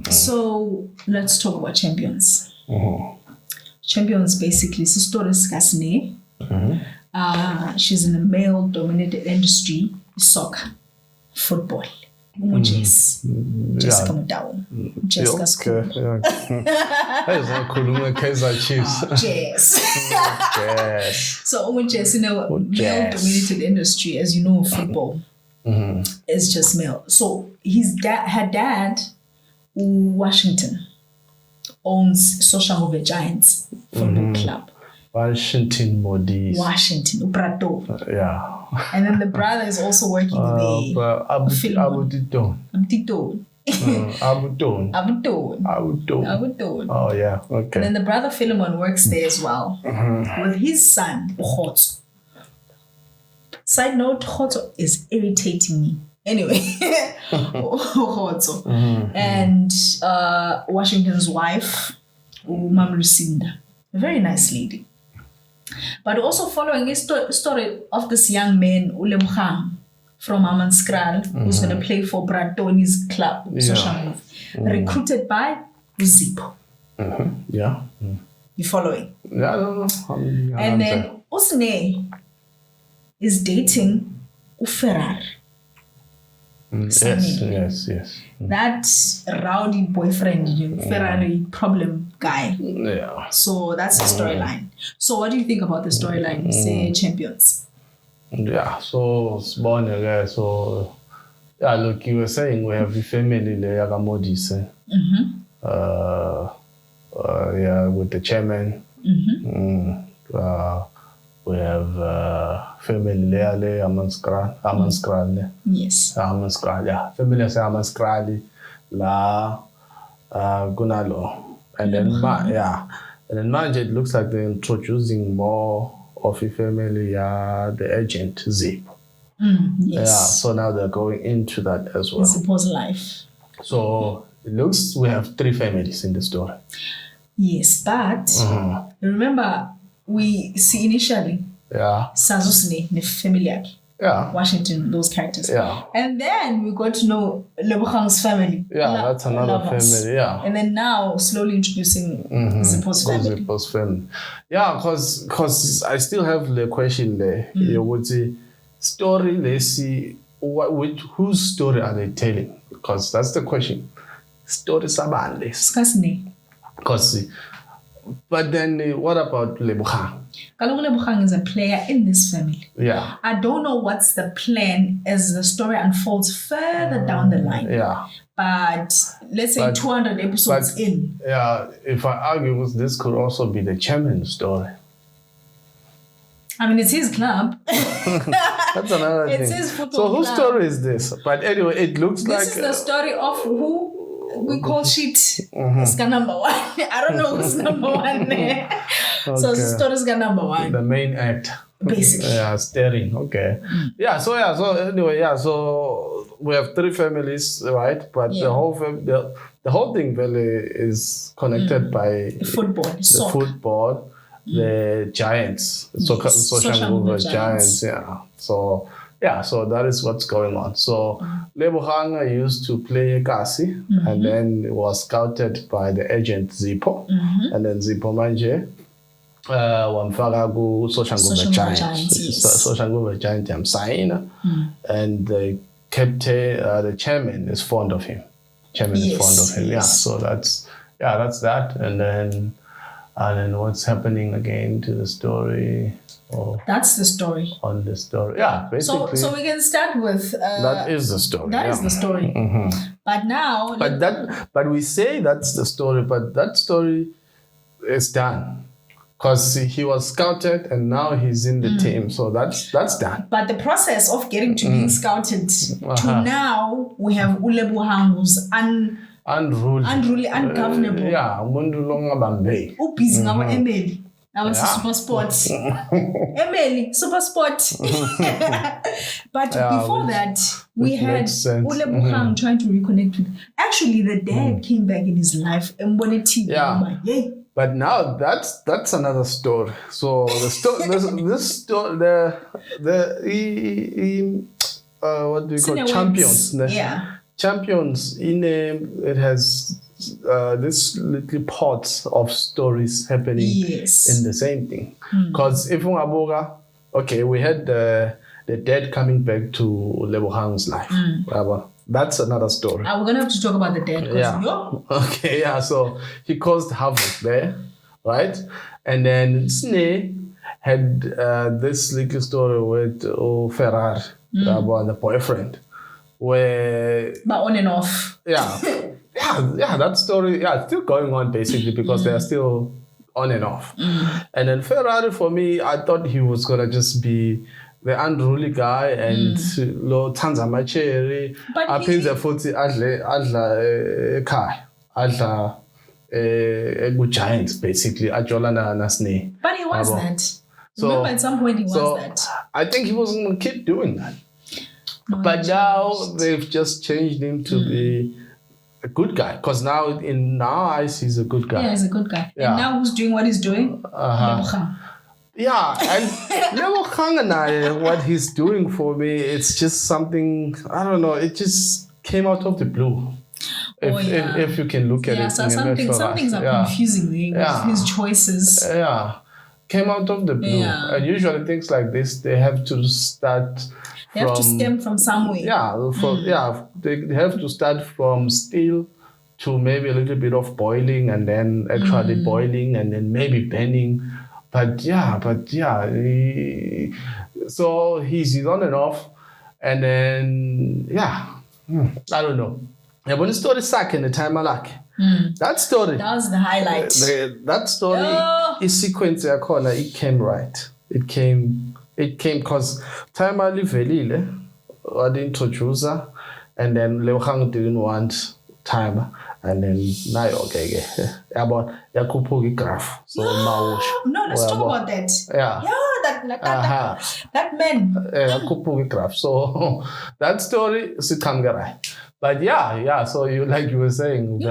So let's talk about Champions. Champions basically is a story Sne. She's in a male-dominated industry, soccer, football. Jessica Mudau. Jessica School. Yes. So Jess in a male-dominated industry, as you know, football is just male. So her dad, Washington, owns Soshanguve Giants Football Club. Washington Modise. Uprato. Yeah. And then the brother is also working there. Abudon. Oh, yeah. Okay. And then the brother Philemon works there as well with his son, Khotso. Side note, Khotso is irritating me. Anyway, Khotso. And Washington's wife, Mam Lucinda. A very nice lady. But also following his story of this young man, Ulebkhang, from Amanskral, who's going to play for Bratoni's club, Soshanguve, recruited by Zippo. Yeah. You following? Yeah, no. And then Usne is dating Uferrar. Yes. That rowdy boyfriend, Ferrari problem guy. Yeah. So that's the storyline. So what do you think about the storyline? Say Champions. Yeah, so it's born again. So yeah, look, you were saying we have the family like Modise. Yeah, with the chairman. We have family Leale Amanskral. Yes. Amanskral, yeah. Family say Amanskral La Gunalo. And then and then Magic looks like they're introducing more of a family, the agent Zip. Yes. Yeah, so now they're going into that as well. Zippo's life. So it looks we have 3 families in the story. Yes, but remember we see initially Sazusne, the family, Washington, those characters. Yeah. And then we got to know Lebokhang's family. Yeah, that's another family, yeah. And then now slowly introducing Zippo's family. Zippo's family. Yeah, because I still have the question there. You would say, story, let's see, whose story are they telling? Because that's the question. Story Sabande. Because, but then what about Lebokhang? Lebokhang is a player in this family. Yeah. I don't know what's the plan as the story unfolds further down the line. Yeah. But let's say 200 episodes in. Yeah, if I argue, this could also be the chairman's story. I mean, it's his club. That's another thing. It's his football So whose club. story is this? But anyway, it looks like... This is the story of who we call shit. It's got number 1. I don't know who's number 1 there. So the story is got number 1. The main act. Basically. Yeah, steering. Okay. So anyway, so we have 3 families, right? But the whole thing really is connected by football, the football, the Giants, Soshanguve Giants. Yeah. So that is what's going on. So Lebokhang used to play Kasi and then was scouted by the agent Zippo. And then Zippo manje wamfaka ku Soshanguve Giants. Soshanguve Giants yamsayina. And the captain, the chairman is fond of him. Is fond of him. Yeah. So that's that. And then what's happening again to the story? That's the story. On the story. Yeah, basically. So we can start with... that is the story. That is the story. But now... But we say that's the story, but that story is done. Because he was scouted and now he's in the team. So that's done. But the process of getting to being scouted to now, we have Ulebokhang who's unruly, ungovernable. Yeah, umuntu longabambe. Ubhizi ngabo Emily. Now it's Super Sport. Emily, Super Sport. But before that, we had Ulebokhang trying to reconnect with... Actually, the dad came back in his life and wanted to... Yeah. But now that's another story. So the story, this story, what do you call it? Champions? Yeah. Champions. It has this little pots of stories happening in the same thing. Because if ungabuka, okay, we had the dad coming back to Lebohang's life. That's another story. We're gonna have to talk about the dad. Okay, yeah. So he caused havoc there, right? And then Sne had this little story with Ferrari, the boyfriend, where but on and off. Yeah, that story, it's still going on basically because they're still on and off. And then Ferrari, for me, I thought he was gonna just be the unruly guy and lo thanza amacheri aphinze futhi adla ekhaya adla Giants basically ajola na Sne. But he was that. So, remember at some point he was that. I think he was going to keep doing that. No, but now they've just changed him to be a good guy. Because now in our eyes, he's a good guy. Yeah, he's a good guy. Yeah. And now who's doing what he's doing? Yeah, and Lebohang and I, what he's doing for me, it's just something, I don't know, it just came out of the blue. If you can look at it. So some things are confusing with his choices. Came out of the blue. And usually things like this, they have to start They have to stem from somewhere. They have to start from still to maybe a little bit of boiling and then actually boiling and then maybe burning. So he's on and off. And then, I don't know. Yeah, when the story suck in the time I like. That story. That was the highlight. That story, is sequence corner. It came right. It came because time I live I didn't introduce her, and then Lebohang didn't want time, and then now okay. About Yakupugi graph. So no, let's talk about that. That man. Yakupugi graph. So that story is right. But so you were saying,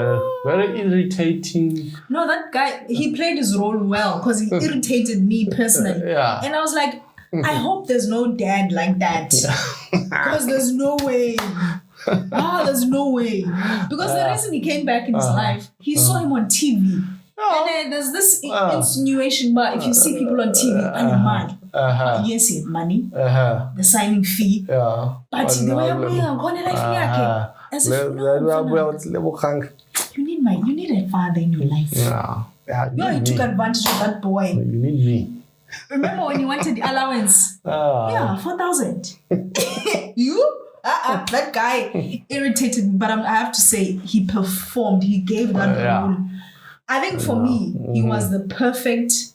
very irritating. No, that guy, he played his role well because he irritated me personally. And I was like, I hope there's no dad like that. Because there's no way. There's no way. Because the reason he came back in his life, he saw him on TV. And then there's this insinuation, but if you see people on TV, I'm mad. Yes, he had money, the signing fee. But the way I'm going to life, as if you need a father in your life. You took advantage of that boy. You need me. Remember when you wanted the allowance? 4,000. You? That guy irritated me, but I have to say he performed. He gave that role. I think for me, he was the perfect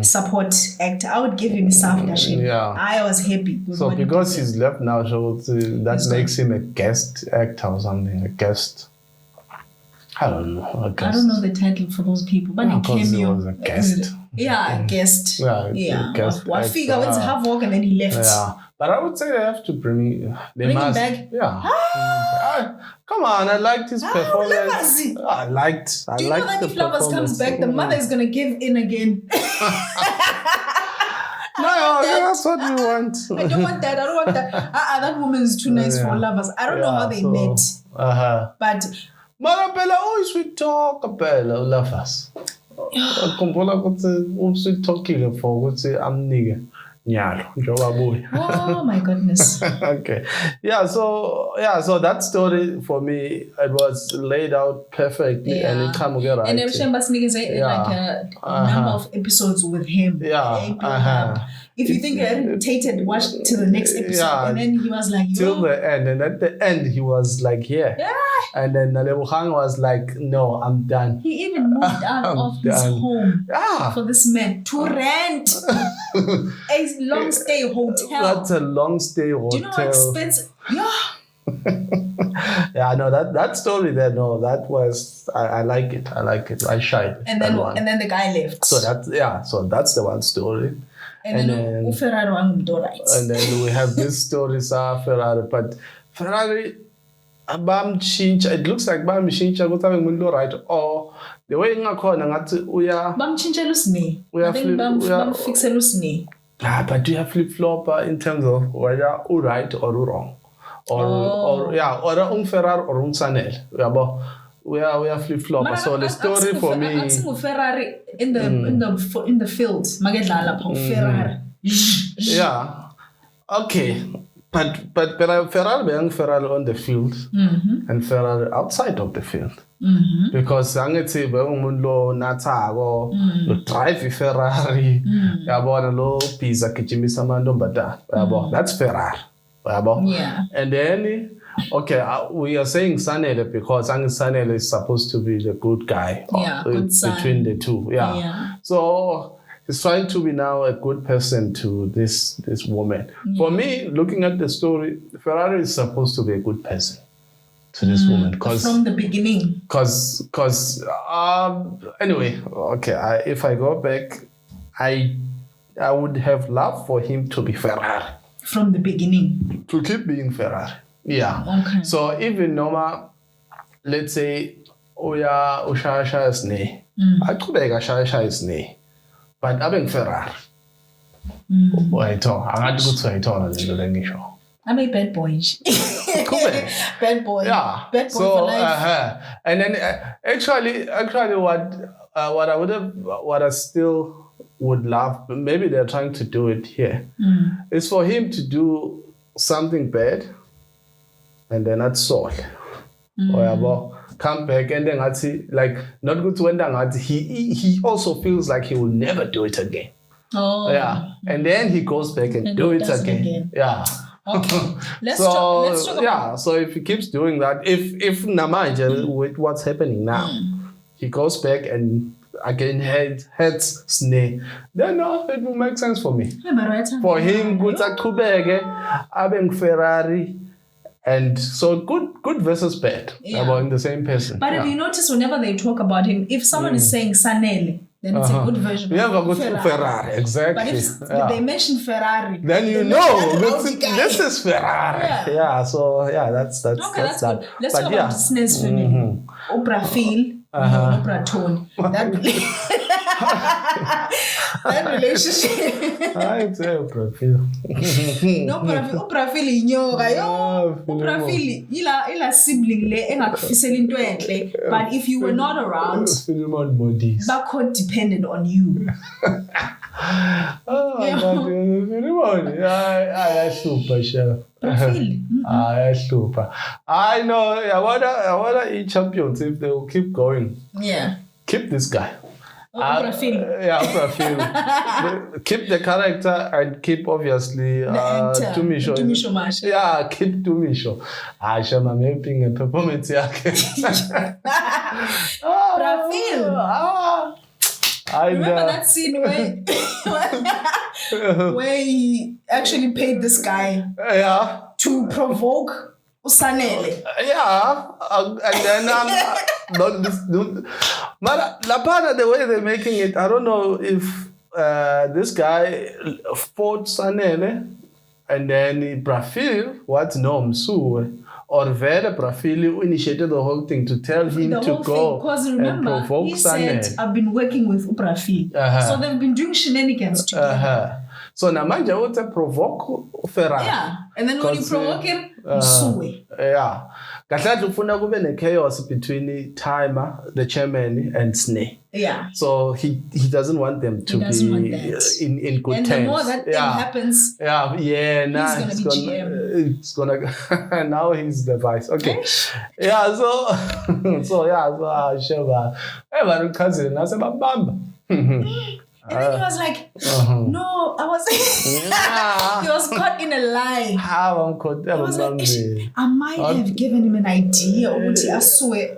support actor. I would give him some dashing. I was happy. So because he's left now, so that makes him a guest actor or something. A guest. I don't know. I don't know the title for those people, but he came here. He was a guest. A guest. Guest. One figure went to have work and then he left. But I would say they have to bring him back. Come on, I liked his performance. I liked Do you know that if Lovers comes back, the mother is gonna give in again? No, that's what we want. I don't want that. That woman is too nice for Lovers. I don't know how they met. But Marabella always we talk about Lovers. Kumbula ukuthi sweet talking for ukuthi amnike. Oh my goodness. Okay. So that story for me, it was laid out perfectly and it came together right. And Shembasnik is like a number of episodes with him. If you think irritated, watch to the next episode. And then he was like, till the end. And at the end, he was like, And then Lebohang was like, no, I'm done. He even moved out of his home for this man to rent a long stay hotel. That's a long stay hotel. Do you know how expensive? That story there, that was, I like it. I shied. And then the guy left. So that's the one story. And then we have this story, Ferrari. But Ferrari, it looks like Bam Chincha got having window right. Or the way in a corner, Bam Chincha Lusne. I think Bam fix a Lusne. But do you have flip flop in terms of whether you right or wrong? Or unferrar or unsanel. we are flip-flopper. So the story for me... I'm seeing Ferrari in the field. Ferrari. Yeah. Okay. But Ferrari on the field and Ferrari outside of the field. Because angithi umuntu lo nathako lo drive Ferrari yabona lo pizza gijimisa amantombazana yabo, that's Ferrari yabo. And then okay, we are saying Sanele because Sanele is supposed to be the good guy between the two. So he's trying to be now a good person to this woman. For me, looking at the story, Ferrari is supposed to be a good person to this woman. From the beginning. Anyway, okay, if I go back, I would have loved for him to be Ferrari. From the beginning. To keep being Ferrari. Yeah. Okay. So even Noma, let's say, Ushasha Sne. I could make a Shasha Sne. But I'm Ferrari. I'm a bad boy. Bad boy. Yeah. Bad boy so, for life. And then actually, what I still would love, maybe they're trying to do it here, is for him to do something bad, and then that's Saul. Or come back and then like not good to when he also feels like he will never do it again. Oh. Yeah. And then he goes back and do it again. Yeah. Okay. Let's talk so if he keeps doing that, if Namanja with what's happening now, he goes back and again heads Sne, then it will make sense for me. For him, good Abeng Ferrari. And so good versus bad about in the same person. But if you notice, whenever they talk about him, if someone is saying Sanele, then it's a good version of a good Ferrari. Exactly. But if they mention Ferrari, then you know this is Ferrari. So that's okay, that's good. Let's talk about Sne's family. Oprah Phil, Oprah Tony. That relationship. I say Oprah Phil. No, Oprah Phil inyoka yo. Oprah Phil ila sibling le engakufisela into enhle, but if you were not around, Sne Modise. Bakho depended on you. Super chef. Super. I know. I wanna eat champions if they will keep going. Yeah. Keep this guy. Oprah Phil. Oprah Phil. Keep the character and keep obviously Tumisho. Yeah, keep Tumisho. I'm helping a performance. Oprah Phil. Remember that scene where he actually paid this guy to provoke Usanele. And then the way they're making it, I don't know if this guy fought Sanele and then Brafil, what's Msu, or Vera Brafili initiated the whole thing to tell him to go and provoke Sanele. He said, I've been working with Brafil. So they've been doing shenanigans together. So Namanja would provoke Ferrari. Yeah, and then when you provoke him, Msuwe. Yeah. Kahlala ufuna kube ne-chaos between Timer, the chairman, and Sne. Yeah. So he doesn't want them to be in good terms. And the more that thing happens, now he's going to be GM. It's gonna now he's the vice. Okay. So cousin, I said, and then he was like, no, I was he was caught in a lie. How he was like, I might have given him an idea or what I swear.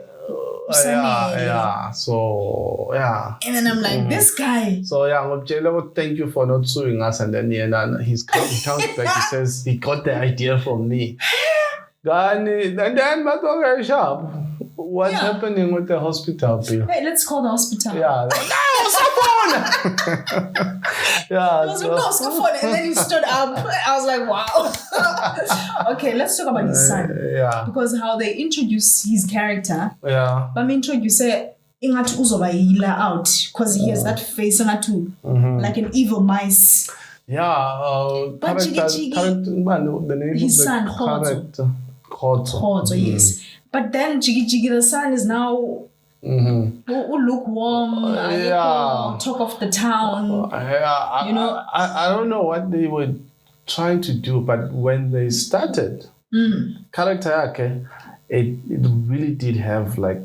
So and then I'm like, this guy. So thank you for not suing us. And then he comes back, he says he got the idea from me. And then sharp. What's happening with the hospital bill? Hey, let's call the hospital. No, someone! He was like, no, someone. And then he stood up. I was like, wow. Okay, let's talk about his son. Because how they introduce his character. But I mean, you say, Ingatu uzoba yila out. Because he has that face, Ingatu, like an evil mice. But the name his son, Khotso, yes. But then Jiggy Jiggy, the son is now lukewarm, talk of the town. I don't know what they were trying to do, but when they started, character yake, it really did have like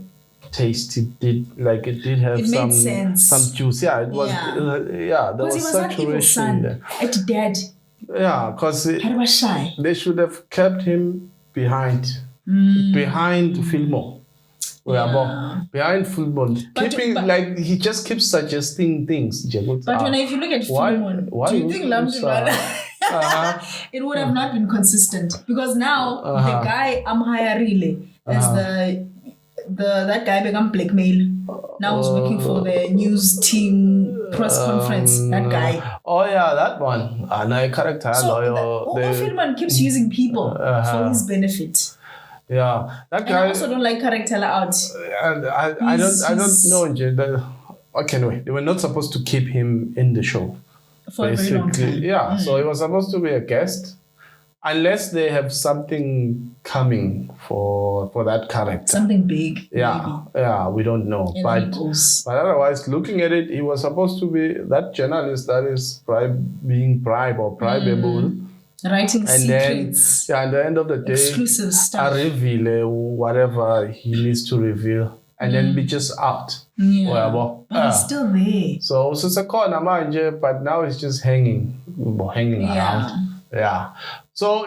taste. It did have some juice. Yeah, it was. There was he was an evil son at dad. Yeah, because they should have kept him behind Fillmore. Behind Fillmore. Keeping he just keeps suggesting things. But if you look at Fillmore, do you think it would have not been consistent? Because now the guy hiring as that guy became blackmail. Now he's working for the news team press conference. That guy. Oh yeah, that one. Character. So Fillmore keeps using people for his benefit. Yeah, that guy. And I also don't like character out. I don't know. Okay, no, they were not supposed to keep him in the show. For a very long time. Yeah, so he was supposed to be a guest. Unless they have something coming for that character. Something big. Yeah, we don't know. But otherwise, looking at it, he was supposed to be that journalist that is being bribed or bribable. Writing secrets. Then, at the end of the day, exclusive stuff. Reveal whatever he needs to reveal. And then be just out. Yeah. But he's still there. So it's a corner manje, but now it's just hanging around. Yeah. So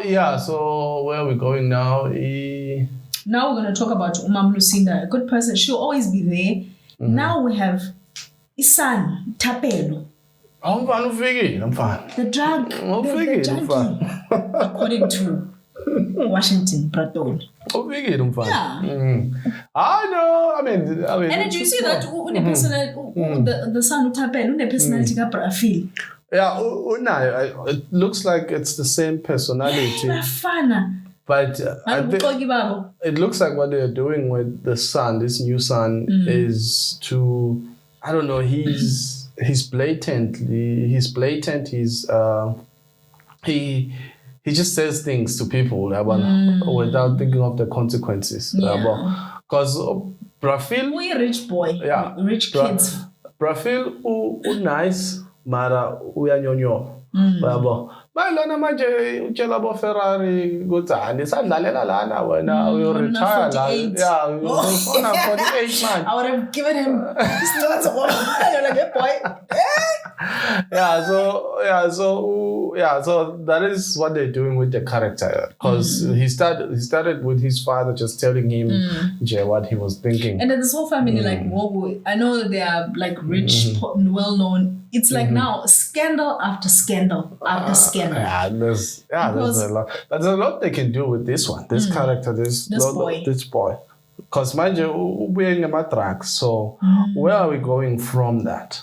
where are we going now? Now we're going to talk about Umam Lucinda, a good person. She'll always be there. Now we have Isan Tapelo. I'm fine. The drug. The junkie. According to Washington, Bradon. I know. I mean. And then do you see that the son Tapelo, the personality ka Brafil. Yeah, it looks like it's the same personality. But it looks like what they're doing with the son, this new son, is to, I don't know, he's blatant. He just says things to people without thinking of the consequences. Because Brafil, we're a rich boy, rich kids. Brafil, nice. Mara uyanyonyo yabo bayilona manje utshela bo Ferrari kuthani sandlalela lana wena uyoretire la ufona 48 man. I would have given him this notes like a boy. So that is what they're doing with the character, because he started with his father just telling him what he was thinking, and then this whole family I know that they are like rich, well known. It's like now scandal after scandal after scandal. There's a lot. There's a lot they can do with this one. This character, this boy. Because mind you, we're in a track. So where are we going from that?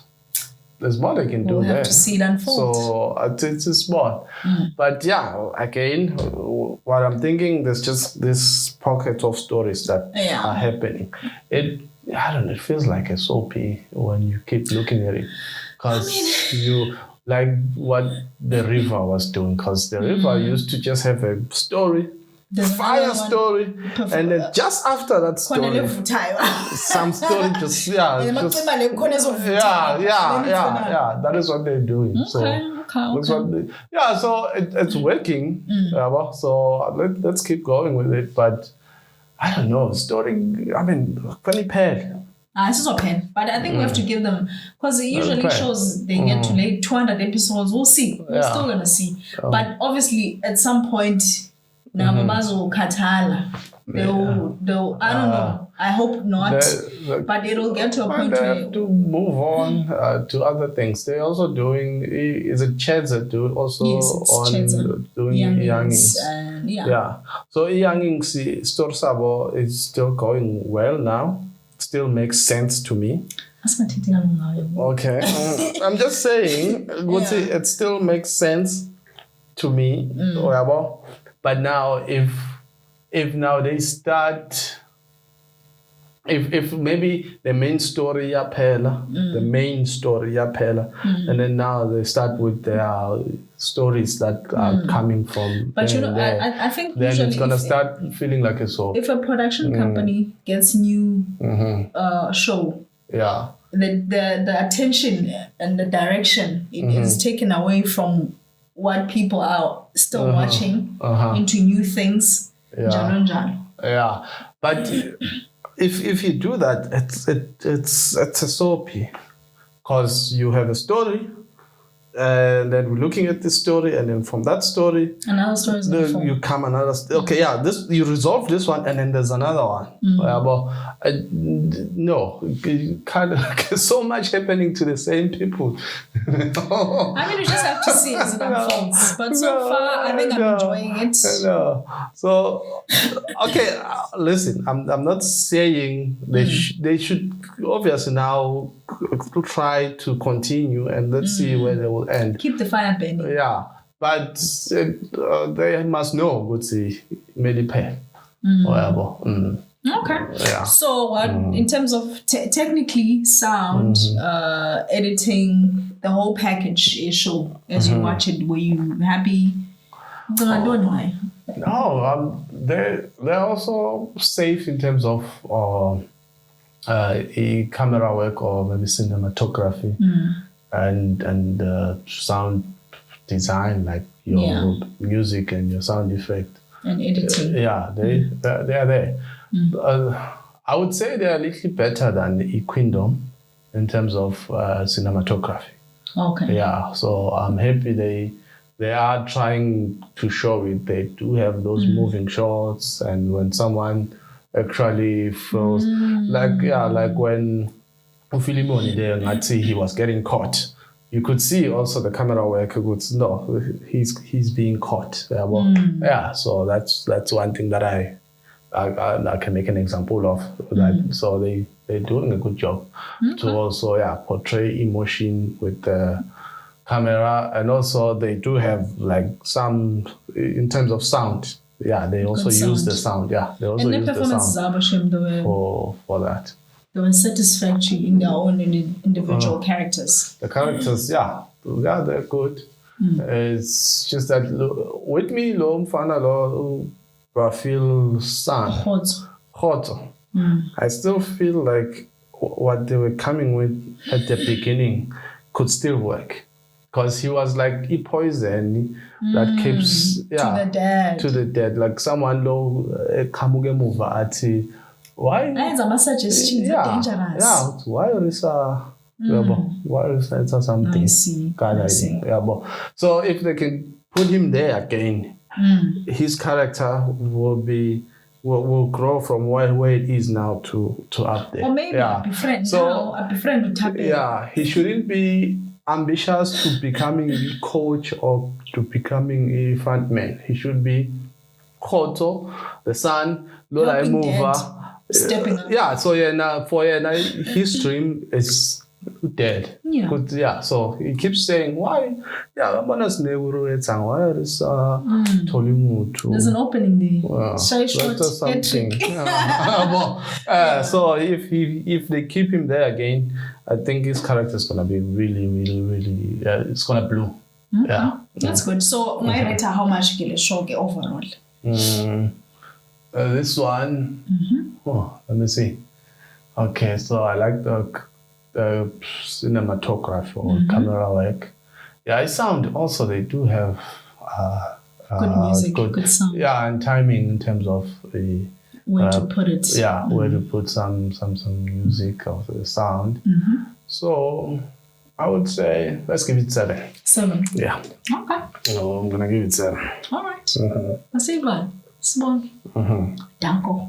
There's more they can do we'll there. Have to see it unfold. So it's a spot. But again, what I'm thinking, there's just this pocket of stories that are happening. I don't know, it feels like a soapy when you keep looking at it. Because you like what the river was doing. Because the river used to just have a story. Fire story, and then just after that story, some story just that is what they're doing. So it's working. So let's keep going with it. But I don't know, story. I mean, funny pair. This is a pen, but I think we have to give them, because usually shows they get to late 200 episodes. We'll see. We're still gonna see. But obviously, at some point. They'll I don't know. I hope not. But it'll get to a point where they have to move on to other things. They're also doing. Is it Chedza do also on doing Youngings? So Youngings Store Sabo is still going well now. Still makes sense to me. Okay, I'm just saying. It still makes sense to me. But now, if now they start if maybe the main story yaphela, and then now they start with their stories that are coming from. But there and there, I think then usually it's gonna start feeling like a soap. If a production company gets new show, the attention and the direction is taken away from what people are still watching into new things. Yeah, but if you do that, it's a soapy, because you have a story, and then we're looking at this story, and then from that story, another story is you come another. This you resolve this one, and then there's another one. No, kind of so much happening to the same people. I mean, you just have to see as it unfolds. But so far, I think I'm enjoying it. So, okay, listen, I'm not saying they should obviously now try to continue, and let's see where they will end. Keep the fire burning. Yeah, but they must know what's the medipe. Okay. Yeah. So, in terms of technically sound, editing, the whole package issue as you watch it, were you happy? No, they're also safe in terms of camera work or maybe cinematography and sound design, like your music and your sound effect and editing. They are there. I would say they are a little better than Equindom in terms of cinematography. Okay. Yeah, so I'm happy they are trying to show it. They do have those moving shots, and when someone actually feels like when Ufilimoni there, I'd say he was getting caught. You could see also the camera work. He's being caught. So that's one thing that I can make an example of that. So they're doing a good job to also portray emotion with the camera, and also they do have like some in terms of sound. Yeah, they also use the sound. Yeah, they also use the sound for that. They were satisfactory in their own individual characters. The characters, they're good. It's just that with me, lo mfana lo Bafil San Hoto. I still feel like what they were coming with at the beginning could still work, because he was like a poison that keeps to the dead, like someone lo kamuge move ati. Why? Suggestions are dangerous. Yeah, why is something? I see. So if they can put him there again, his character will grow from where it is now to up there. Or maybe a befriend with Tape. Yeah, he shouldn't be ambitious to becoming a coach or to becoming a frontman. He should be Koto, the son, Lola Mover. Stepping up. So his dream is dead. So he keeps saying, why? Why is there's an opening there. Something. So if they keep him there again, I think his character is gonna be really, really, really. It's gonna bloom. That's good. So, my rate, how much will show overall? This one, let me see. Okay, so I like the cinematography or camera work. I sound also, they do have good music, good sound. And timing in terms of where to put it. Where to put some music or the sound. So I would say let's give it 7. 7. Yeah. Okay. I'm gonna give it 7. All right. Let's see what. Small. Danko.